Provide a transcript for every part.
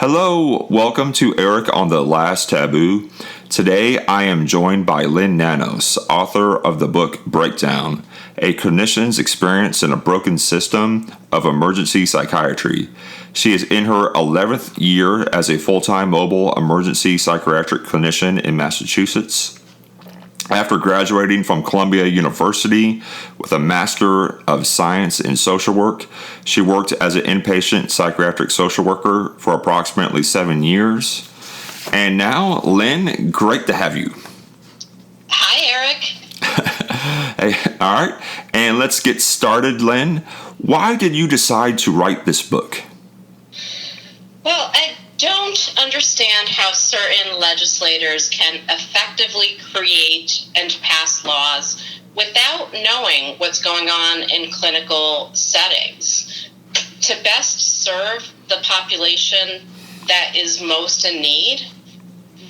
Hello, welcome to Eric on the Last Taboo. Today I am joined by Lynn Nanos, author of the book Breakdown, a clinician's experience in a broken system of emergency psychiatry. She is in her 11th year as a full-time mobile emergency psychiatric clinician in Massachusetts. After graduating from Columbia University with a Master of Science in Social Work, she worked as an inpatient psychiatric social worker for approximately 7 years. And now, Lynn, great to have you. Hi, Eric. Hey, all right, and let's get started, Lynn. Why did you decide to write this book? Well, I don't understand how certain legislators can effectively create and pass laws without knowing what's going on in clinical settings. To best serve the population that is most in need,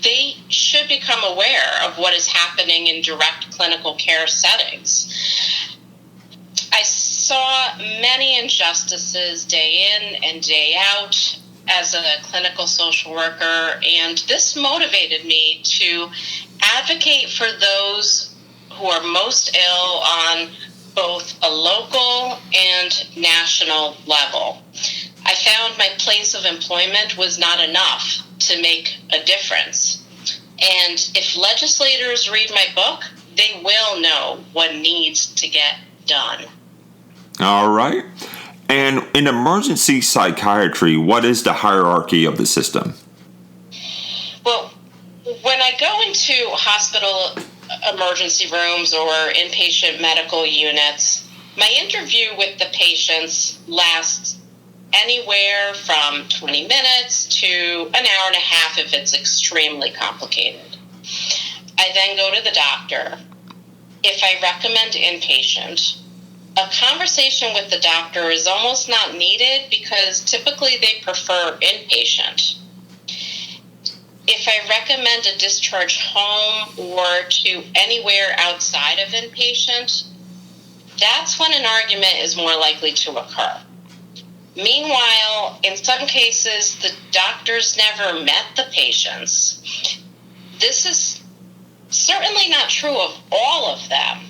they should become aware of what is happening in direct clinical care settings. I saw many injustices day in and day out as a clinical social worker, and this motivated me to advocate for those who are most ill on both a local and national level. I found my place of employment was not enough to make a difference. And if legislators read my book, they will know what needs to get done. All right. And in emergency psychiatry, what is the hierarchy of the system? Well, when I go into hospital emergency rooms or inpatient medical units, my interview with the patients lasts anywhere from 20 minutes to an hour and a half if it's extremely complicated. I then go to the doctor. If I recommend inpatient, a conversation with the doctor is almost not needed because typically they prefer inpatient. If I recommend a discharge home or to anywhere outside of inpatient, that's when an argument is more likely to occur. Meanwhile, in some cases, the doctors never met the patients. This is certainly not true of all of them.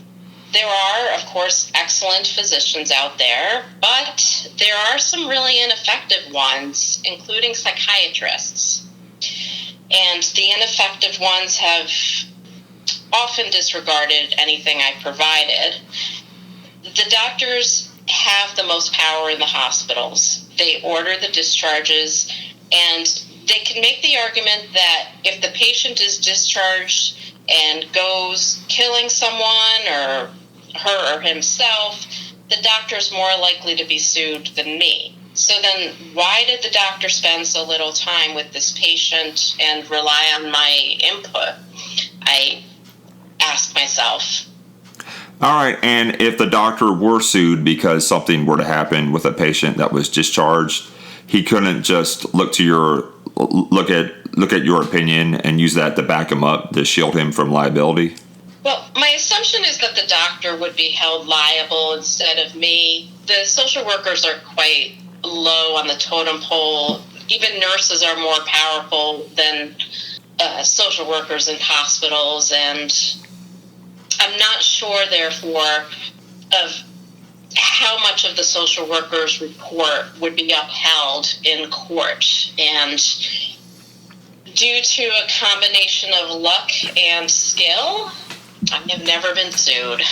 There are, of course, excellent physicians out there, but there are some really ineffective ones, including psychiatrists. And the ineffective ones have often disregarded anything I provided. The doctors have the most power in the hospitals. They order the discharges, and they can make the argument that if the patient is discharged and goes killing someone or her or himself, the doctor's more likely to be sued than me. So then why did the doctor spend so little time with this patient and rely on my input? I ask myself. All right, and if the doctor were sued because something were to happen with a patient that was discharged, he couldn't just look at your opinion and use that to back him up to shield him from liability? Well, my assumption is that the doctor would be held liable instead of me. The social workers are quite low on the totem pole. Even nurses are more powerful than social workers in hospitals, and I'm not sure, therefore, of how much of the social worker's report would be upheld in court. And due to a combination of luck and skill, I have never been sued.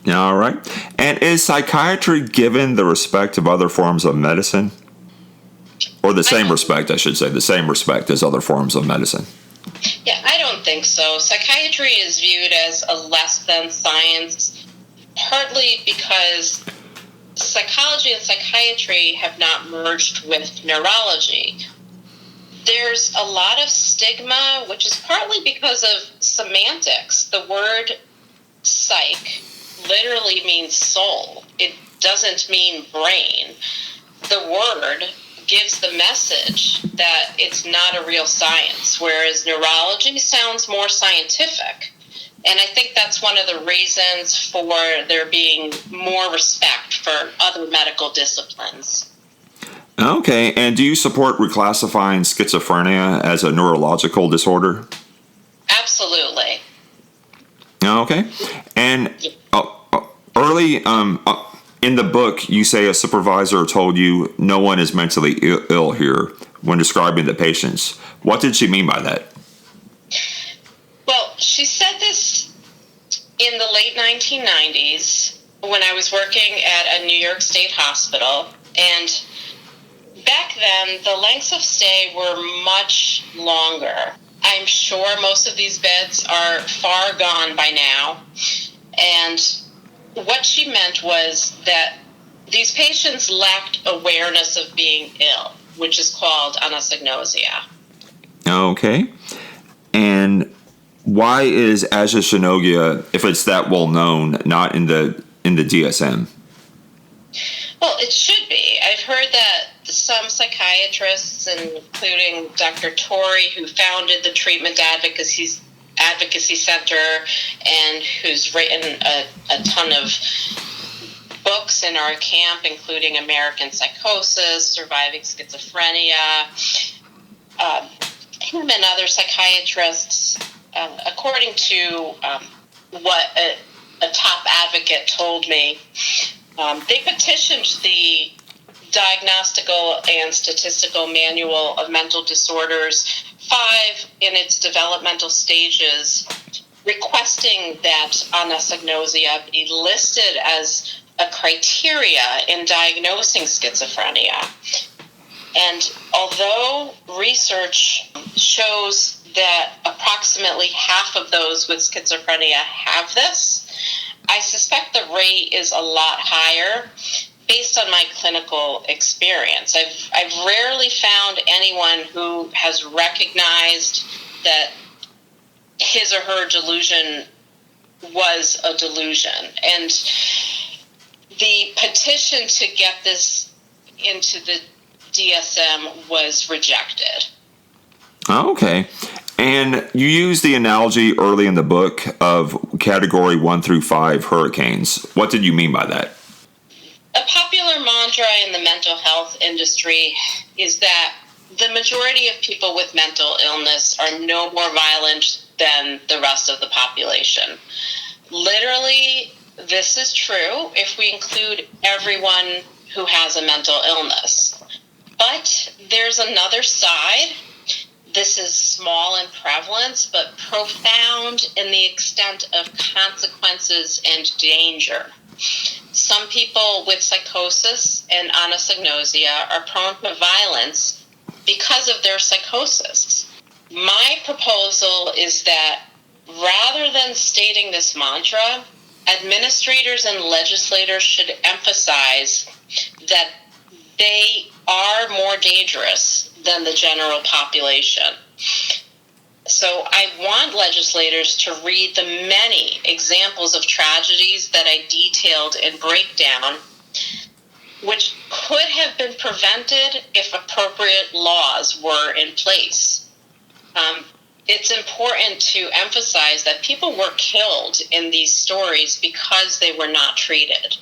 All right. And is psychiatry given the respect of other forms of medicine? Or the same respect, I should say, the same respect as other forms of medicine? Yeah, I don't think so. Psychiatry is viewed as a less than science, partly because psychology and psychiatry have not merged with neurology. There's a lot of stigma, which is partly because of semantics. The word psych literally means soul. It doesn't mean brain. The word gives the message that it's not a real science, whereas neurology sounds more scientific. And I think that's one of the reasons for there being more respect for other medical disciplines. Okay, and do you support reclassifying schizophrenia as a neurological disorder? Absolutely. Okay, and early in the book, you say a supervisor told you no one is mentally ill here when describing the patients. What did she mean by that? Well, she said this in the late 1990s when I was working at a New York State hospital, and back then the lengths of stay were much longer. I'm sure most of these beds are far gone by now, and what she meant was that these patients lacked awareness of being ill, which is called anosognosia. Okay, and why is anosognosia, if it's that well known, not in the DSM? Well, it should be. I've heard that some psychiatrists, including Dr. Torrey, who founded the Treatment Advocacy Center and who's written a ton of books in our camp, including American Psychosis, Surviving Schizophrenia, him and other psychiatrists, according to what a top advocate told me, they petitioned the Diagnostical and Statistical Manual of Mental Disorders 5 in its developmental stages, requesting that anosognosia be listed as a criteria in diagnosing schizophrenia. And although research shows that approximately half of those with schizophrenia have this, I suspect the rate is a lot higher based on my clinical experience. I've rarely found anyone who has recognized that his or her delusion was a delusion. And the petition to get this into the DSM was rejected. Okay. And you use the analogy early in the book of category 1 through 5 hurricanes. What did you mean by that? A popular mantra in the mental health industry is that the majority of people with mental illness are no more violent than the rest of the population. Literally, this is true if we include everyone who has a mental illness. But there's another side. This is small in prevalence, but profound in the extent of consequences and danger. Some people with psychosis and anosognosia are prone to violence because of their psychosis. My proposal is that rather than stating this mantra, administrators and legislators should emphasize that they are more dangerous than the general population. So I want legislators to read the many examples of tragedies that I detailed in Breakdown, which could have been prevented if appropriate laws were in place. It's important to emphasize that people were killed in these stories because they were not treated.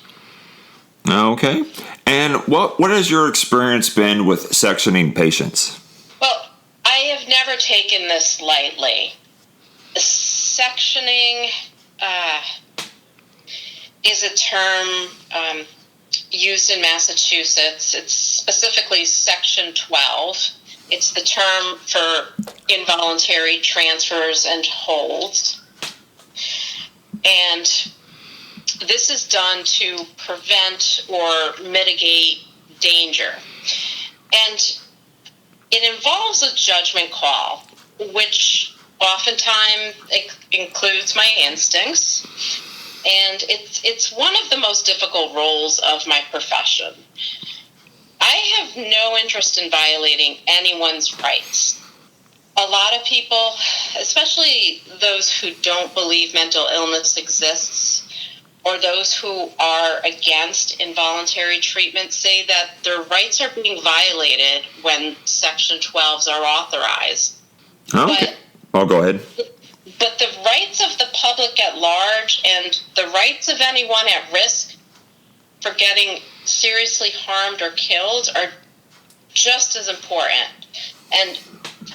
Okay. And what has your experience been with sectioning patients? Well, I have never taken this lightly. Sectioning is a term used in Massachusetts. It's specifically Section 12. It's the term for involuntary transfers and holds. And this is done to prevent or mitigate danger. And it involves a judgment call, which oftentimes includes my instincts. And it's one of the most difficult roles of my profession. I have no interest in violating anyone's rights. A lot of people, especially those who don't believe mental illness exists, or those who are against involuntary treatment, say that their rights are being violated when Section 12s are authorized. Okay. Go ahead. But the rights of the public at large and the rights of anyone at risk for getting seriously harmed or killed are just as important. And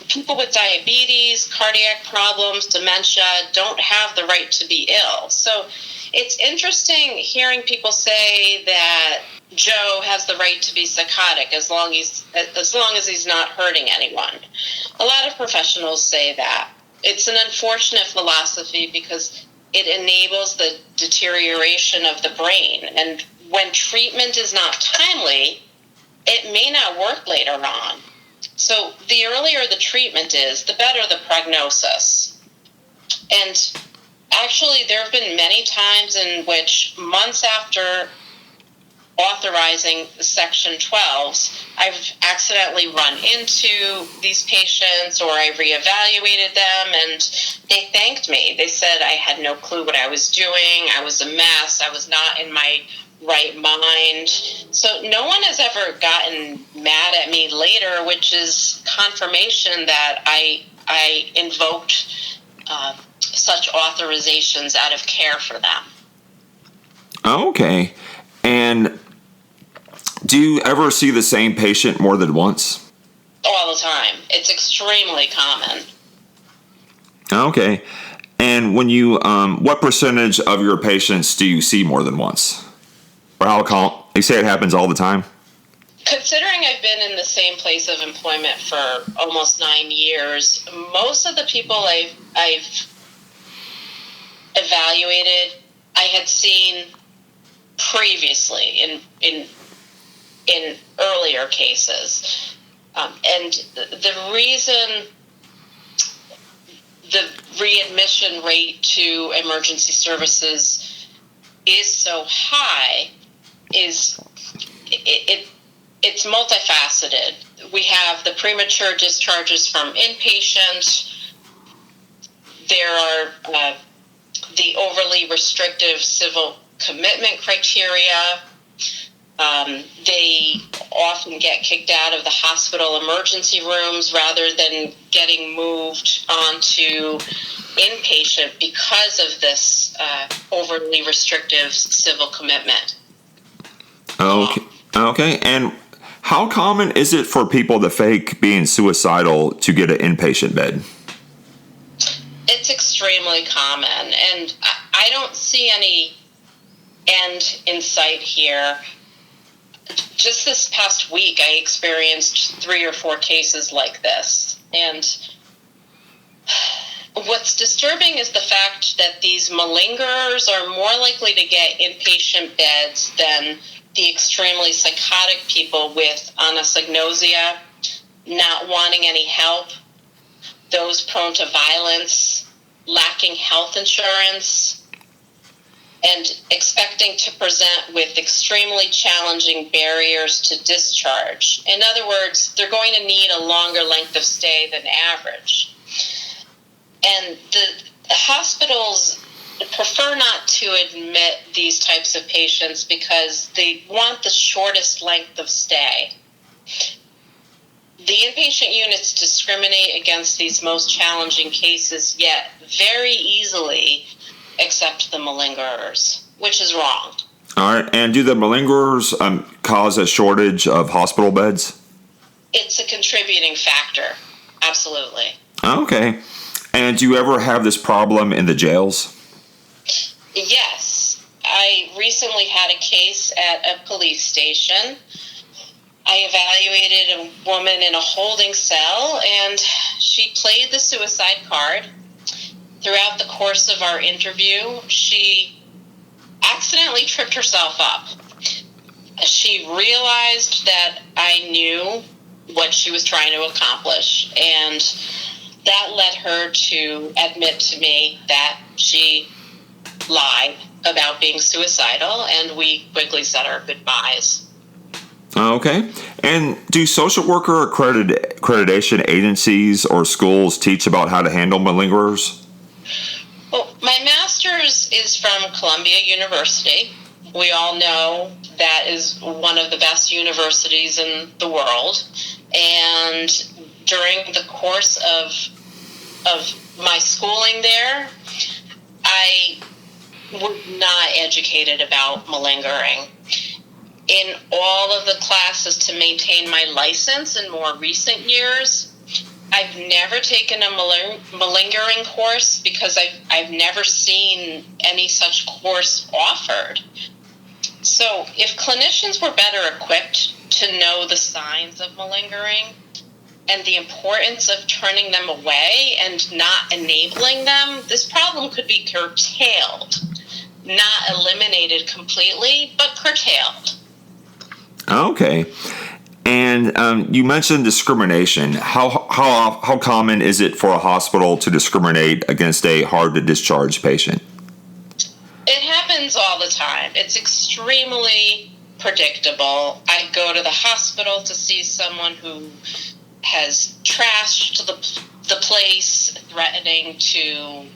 people with diabetes, cardiac problems, dementia don't have the right to be ill. So it's interesting hearing people say that Joe has the right to be psychotic as long as he's not hurting anyone. A lot of professionals say that. It's an unfortunate philosophy because it enables the deterioration of the brain. And when treatment is not timely, it may not work later on. So the earlier the treatment is, the better the prognosis. And actually, there have been many times in which months after authorizing Section 12s, I've accidentally run into these patients or I reevaluated them and they thanked me. They said I had no clue what I was doing. I was a mess. I was not in my right mind. So no one has ever gotten mad at me later, which is confirmation that I invoked such authorizations out of care for them. Okay. And do you ever see the same patient more than once? All the time. It's extremely common. Okay. And when you, what percentage of your patients do you see more than once? Or you say it happens all the time? Considering I've been in the same place of employment for almost 9 years, most of the people I've evaluated, I had seen previously in earlier cases. And the reason the readmission rate to emergency services is so high is it's multifaceted. We have the premature discharges from inpatient. There are the overly restrictive civil commitment criteria. They often get kicked out of the hospital emergency rooms rather than getting moved onto inpatient because of this overly restrictive civil commitment. Okay. And how common is it for people to fake being suicidal to get an inpatient bed? It's extremely common, and I don't see any end in sight here. Just this past week, I experienced 3 or 4 cases like this. And what's disturbing is the fact that these malingerers are more likely to get inpatient beds than the extremely psychotic people with anosognosia, not wanting any help, those prone to violence, lacking health insurance, and expecting to present with extremely challenging barriers to discharge. In other words, they're going to need a longer length of stay than average. And the hospitals prefer not to admit these types of patients because they want the shortest length of stay. The inpatient units discriminate against these most challenging cases, yet very easily accept the malingerers, which is wrong. All right. And do the malingerers cause a shortage of hospital beds? It's a contributing factor. Absolutely. Okay. And do you ever have this problem in the jails? Yes. I recently had a case at a police station. I evaluated a woman in a holding cell, and she played the suicide card. Throughout the course of our interview, she accidentally tripped herself up. She realized that I knew what she was trying to accomplish, and that led her to admit to me that she lied about being suicidal, and we quickly said our goodbyes. Okay. And do social worker accreditation agencies or schools teach about how to handle malingerers? Well, my master's is from Columbia University. We all know that is one of the best universities in the world. And during the course of my schooling there, I was not educated about malingering. in all of the classes to maintain my license in more recent years. I've never taken a malingering course because I've never seen any such course offered. So if clinicians were better equipped to know the signs of malingering and the importance of turning them away and not enabling them, this problem could be curtailed. Not eliminated completely, but curtailed. Okay. And you mentioned discrimination. How common is it for a hospital to discriminate against a hard-to-discharge patient? It happens all the time. It's extremely predictable. I go to the hospital to see someone who has trashed the place, threatening to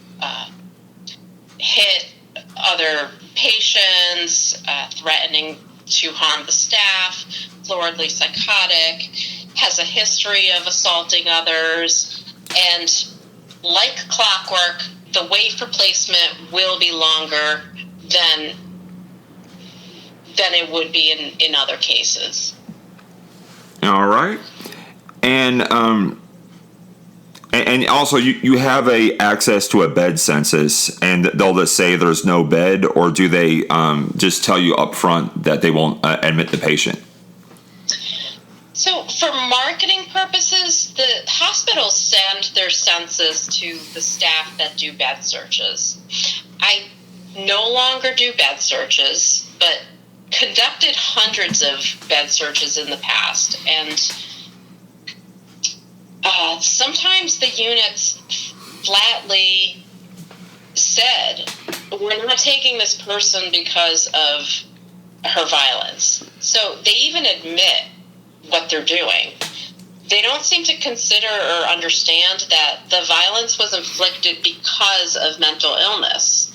hit other patients, threatening to harm the staff, floridly psychotic, has a history of assaulting others, and like clockwork, the wait for placement will be longer than it would be in other cases. All right. And also you have access to a bed census, and they'll just say there's no bed, or do they just tell you up front that they won't admit the patient? So for marketing purposes, the hospitals send their census to the staff that do bed searches. I no longer do bed searches, but conducted hundreds of bed searches in the past, and sometimes the units flatly said, we're not taking this person because of her violence. So they even admit what they're doing. They don't seem to consider or understand that the violence was inflicted because of mental illness.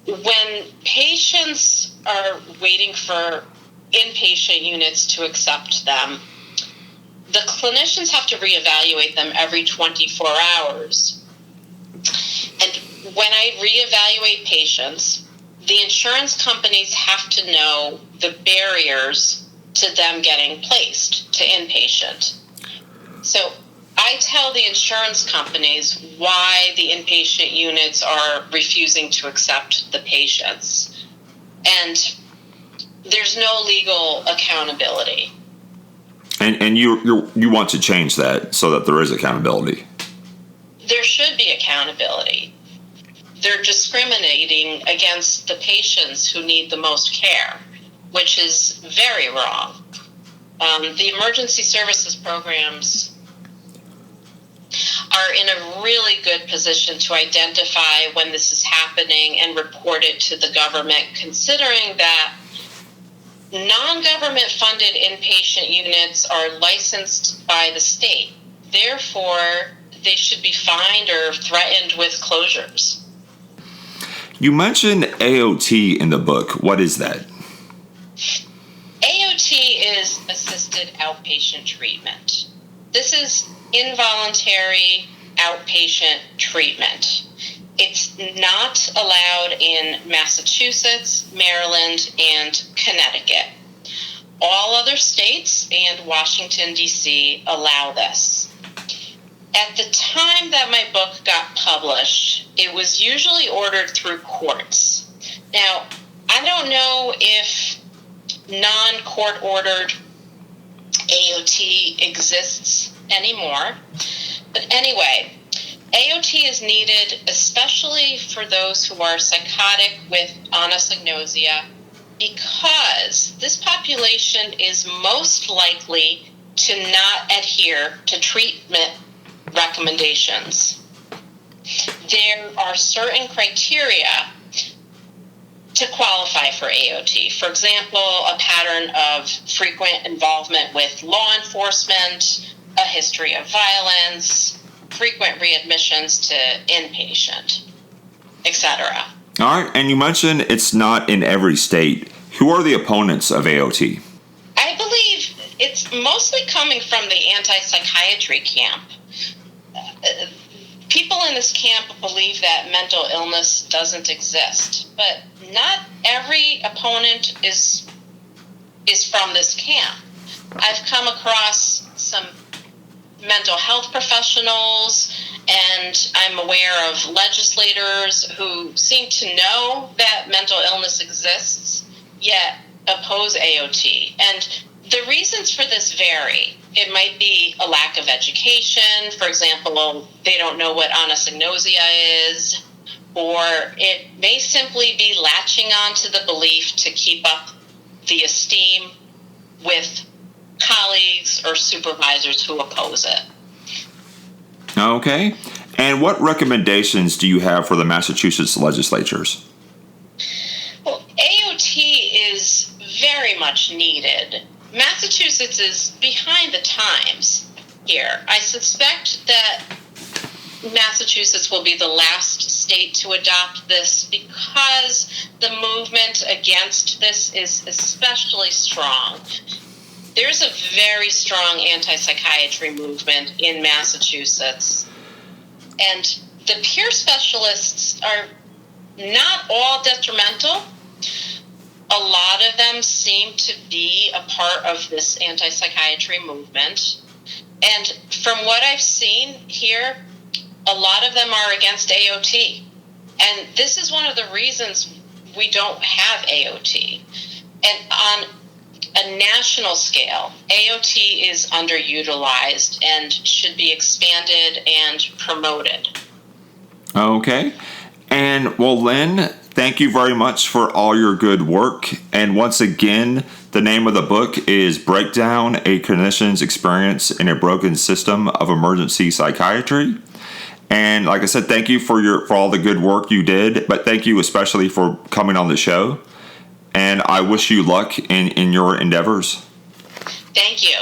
When patients are waiting for inpatient units to accept them, the clinicians have to reevaluate them every 24 hours. And when I reevaluate patients, the insurance companies have to know the barriers to them getting placed to inpatient. So I tell the insurance companies why the inpatient units are refusing to accept the patients. And there's no legal accountability. And you want to change that so that there is accountability. There should be accountability. They're discriminating against the patients who need the most care, which is very wrong. The emergency services programs are in a really good position to identify when this is happening and report it to the government, considering that non-government funded inpatient units are licensed by the state. Therefore, they should be fined or threatened with closures. You mentioned AOT in the book. What is that? AOT is assisted outpatient treatment. This is involuntary outpatient treatment. It's not allowed in Massachusetts, Maryland, and Connecticut. All other states and Washington, D.C. allow this. At the time that my book got published, it was usually ordered through courts. Now, I don't know if non-court ordered AOT exists anymore, but anyway, AOT is needed especially for those who are psychotic with anosognosia, because this population is most likely to not adhere to treatment recommendations. There are certain criteria to qualify for AOT. For example, a pattern of frequent involvement with law enforcement, a history of violence, frequent readmissions to inpatient, etc. All right, and you mentioned it's not in every state. Who are the opponents of AOT? I believe it's mostly coming from the anti-psychiatry camp. People in this camp believe that mental illness doesn't exist, but not every opponent is is from this camp. I've come across some mental health professionals, and I'm aware of legislators who seem to know that mental illness exists, yet oppose AOT. And the reasons for this vary. It might be a lack of education. For example, they don't know what anosognosia is, or it may simply be latching on to the belief to keep up the esteem with colleagues or supervisors who oppose it. Okay. And what recommendations do you have for the Massachusetts legislatures? Well, AOT is very much needed. Massachusetts is behind the times here. I suspect that Massachusetts will be the last state to adopt this because the movement against this is especially strong. There's a very strong anti-psychiatry movement in Massachusetts, and the peer specialists are not all detrimental. A lot of them seem to be a part of this anti-psychiatry movement, and from what I've seen here, a lot of them are against AOT, and this is one of the reasons we don't have AOT. And on a national scale, AOT is underutilized and should be expanded and promoted. Okay. And well, Lynn, thank you very much for all your good work. And once again, the name of the book is Breakdown, A Clinician's Experience in a Broken System of Emergency Psychiatry. And like I said, thank you for all the good work you did, but thank you especially for coming on the show. And I wish you luck in your endeavors. Thank you.